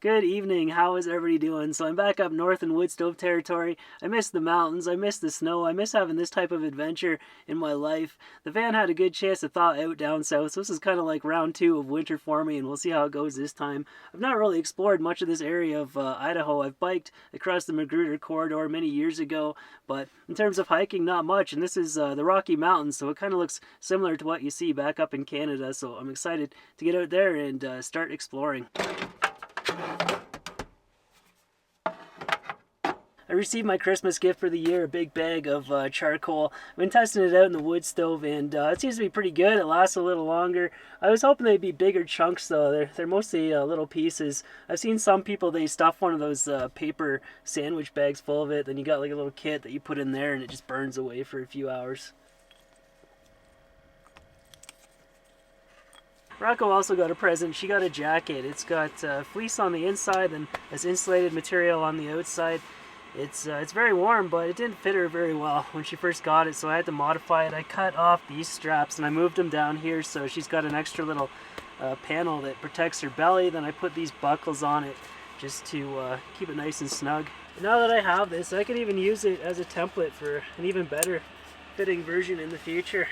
Good evening. How is everybody doing? So I'm back up north in Woodstove territory. I miss the mountains. I miss the snow. I miss having this type of adventure in my life. The van had a good chance to thaw out down south, so this is kind of like round 2 of winter for me, and we'll see how it goes this time. I've not really explored much of this area of Idaho. I've biked across the Magruder corridor many years ago, but in terms of hiking, not much. And this is the Rocky Mountains, so it kind of looks similar to what you see back up in Canada. So I'm excited to get out there and start exploring. I received my Christmas gift for the year, a big bag of charcoal. I've been testing it out in the wood stove, and it seems to be pretty good. It lasts a little longer. I was hoping they'd be bigger chunks, though. They're mostly little pieces. I've seen some people, they stuff one of those paper sandwich bags full of it. Then you got like a little kit that you put in there, and it just burns away for a few hours. Rocco also got a present. She got a jacket. It's got fleece on the inside and this insulated material on the outside. It's very warm, but it didn't fit her very well when she first got it, so I had to modify it. I cut off these straps and I moved them down here, so she's got an extra little panel that protects her belly. Then I put these buckles on it just to keep it nice and snug. Now that I have this, I can even use it as a template for an even better fitting version in the future.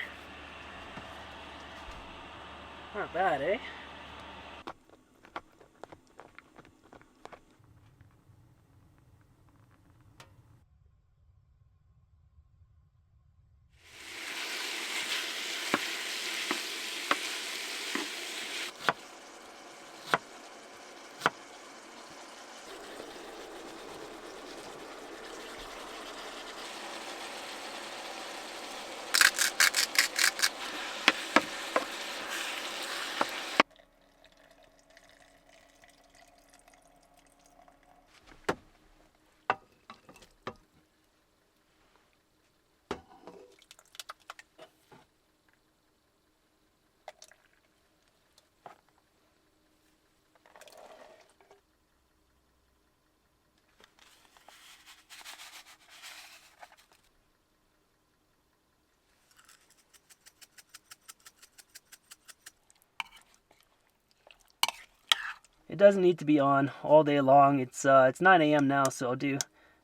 Not bad, eh? It doesn't need to be on all day long. It's 9 a.m. now, so I'll do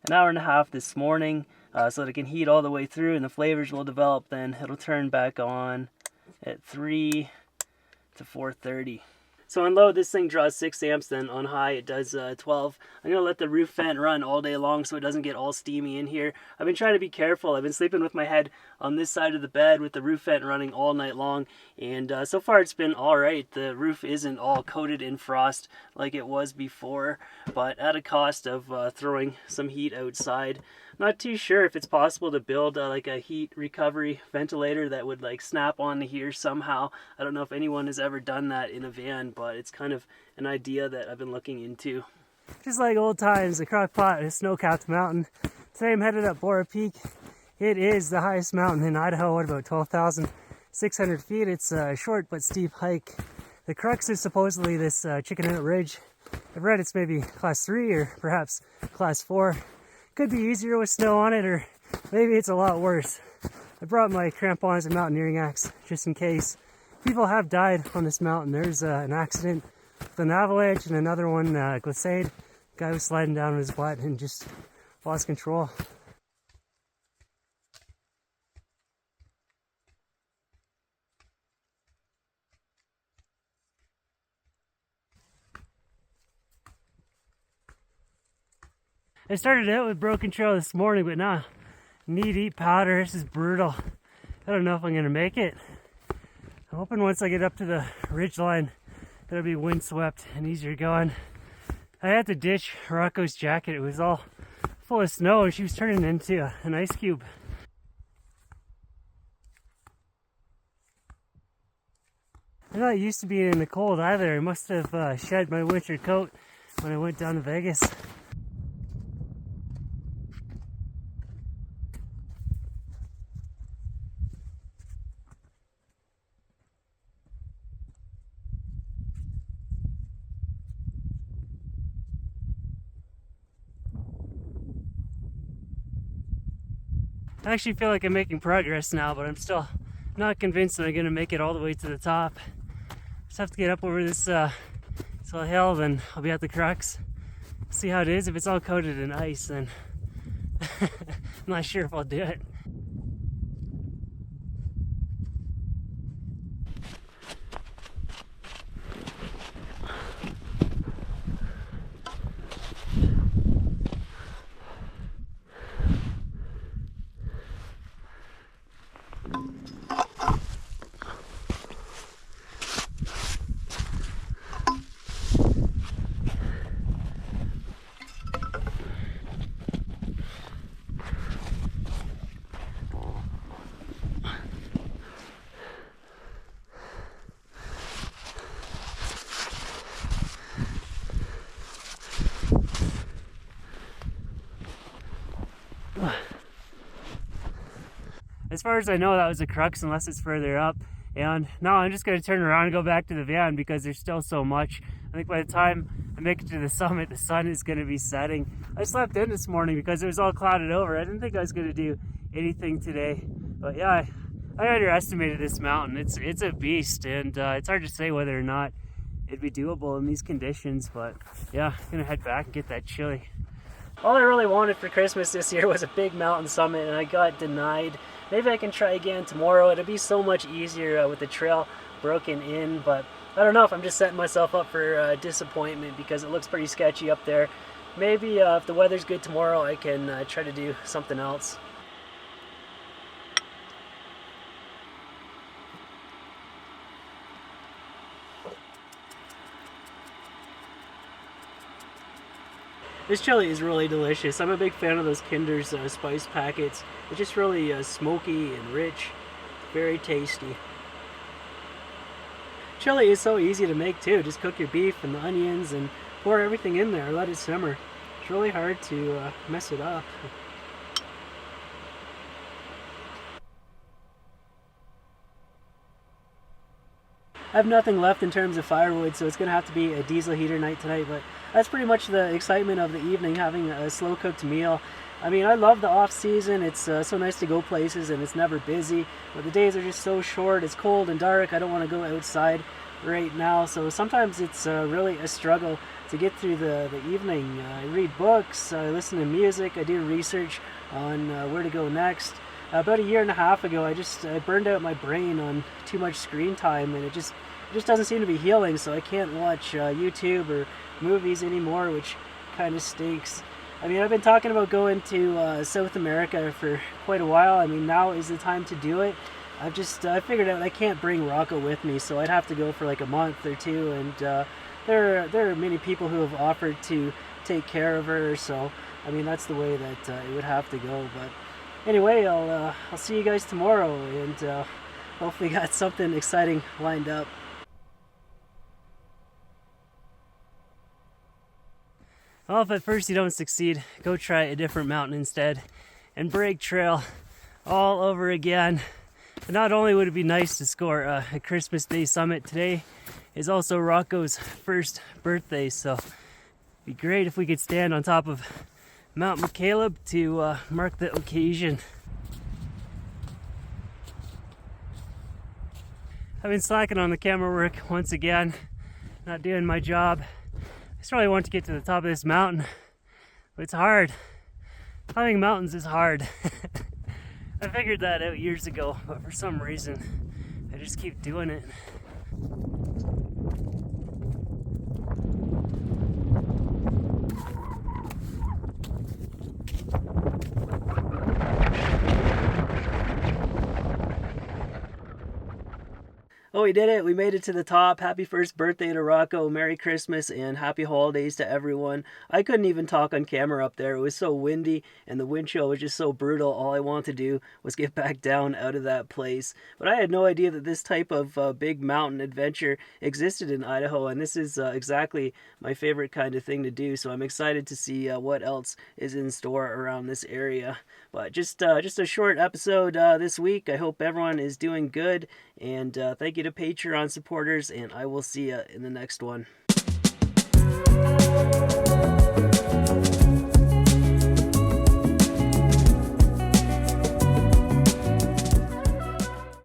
an hour and a half this morning so that it can heat all the way through and the flavors will develop. Then it'll turn back on at 3 to 4:30. So on low, this thing draws 6 amps, then on high it does 12. I'm going to let the roof vent run all day long so it doesn't get all steamy in here. I've been trying to be careful. I've been sleeping with my head on this side of the bed with the roof vent running all night long, and so far it's been alright. The roof isn't all coated in frost like it was before, but at a cost of throwing some heat outside. Not too sure if it's possible to build like a heat recovery ventilator that would like snap onto here somehow. I don't know if anyone has ever done that in a van, but it's kind of an idea that I've been looking into. Just like old times, the crock pot is a snow-capped mountain. Today I'm headed up Bora Peak. It is the highest mountain in Idaho at about 12,600 feet. It's a short but steep hike. The crux is supposedly this Chicken Nut Ridge. I've read it's maybe class 3 or perhaps class 4. Could be easier with snow on it, or maybe it's a lot worse. I brought my crampons and mountaineering axe just in case. People have died on this mountain. There's an accident with an avalanche and another one, glissade. Guy was sliding down on his butt and just lost control. I started out with broken trail this morning, but now knee-deep powder. This is brutal. I don't know if I'm going to make it. I'm hoping once I get up to the ridge line, it'll be windswept and easier going. I had to ditch Rocco's jacket. It was all full of snow and she was turning into an ice cube. I'm not used to being in the cold either. I must have shed my winter coat when I went down to Vegas. I actually feel like I'm making progress now, but I'm still not convinced that I'm going to make it all the way to the top. Just have to get up over this So a hill, then I'll be at the crux. See how it is. If it's all coated in ice, then I'm not sure if I'll do it. As far as I know, that was the crux, unless it's further up. And now I'm just going to turn around and go back to the van because there's still so much. I think by the time I make it to the summit, the sun is going to be setting. I slept in this morning because it was all clouded over. I didn't think I was going to do anything today. But yeah, I underestimated this mountain. It's a beast, and it's hard to say whether or not it'd be doable in these conditions. But yeah, I'm going to head back and get that chili. All I really wanted for Christmas this year was a big mountain summit, and I got denied. Maybe I can try again tomorrow. It'll be so much easier with the trail broken in, but I don't know if I'm just setting myself up for disappointment because it looks pretty sketchy up there. Maybe if the weather's good tomorrow, I can try to do something else. This chili is really delicious. I'm a big fan of those Kinder's spice packets. It's just really smoky and rich, very tasty. Chili is so easy to make too. Just cook your beef and the onions and pour everything in there, let it simmer. It's really hard to mess it up. I have nothing left in terms of firewood, so it's going to have to be a diesel heater night tonight, but that's pretty much the excitement of the evening, having a slow cooked meal. I mean, I love the off season. It's so nice to go places and it's never busy, but the days are just so short. It's cold and dark. I don't want to go outside right now, so sometimes it's really a struggle to get through the evening. I read books, I listen to music, I do research on where to go next. About a year and a half ago, I burned out my brain on too much screen time, and it just doesn't seem to be healing, so I can't watch YouTube or movies anymore, which kind of stinks. I mean, I've been talking about going to South America for quite a while. I mean, now is the time to do it. I figured out I can't bring Rocco with me, so I'd have to go for like a month or two, and there are many people who have offered to take care of her, so I mean, that's the way that it would have to go. But anyway, I'll see you guys tomorrow, and hopefully got something exciting lined up. Well, if at first you don't succeed, go try a different mountain instead and break trail all over again. But not only would it be nice to score a Christmas Day summit, today is also Rocco's first birthday, so it'd be great if we could stand on top of Mount McCaleb to mark the occasion. I've been slacking on the camera work once again, not doing my job. I just really want to get to the top of this mountain, but it's hard. Climbing mountains is hard. I figured that out years ago, but for some reason, I just keep doing it. Oh, we did it. We made it to the top. Happy first birthday to Rocco. Merry Christmas and happy holidays to everyone. I couldn't even talk on camera up there. It was so windy and the wind chill was just so brutal. All I wanted to do was get back down out of that place. But I had no idea that this type of big mountain adventure existed in Idaho, and this is exactly my favorite kind of thing to do. So I'm excited to see what else is in store around this area. But just a short episode this week. I hope everyone is doing good, and thank you to Patreon supporters, and I will see you in the next one.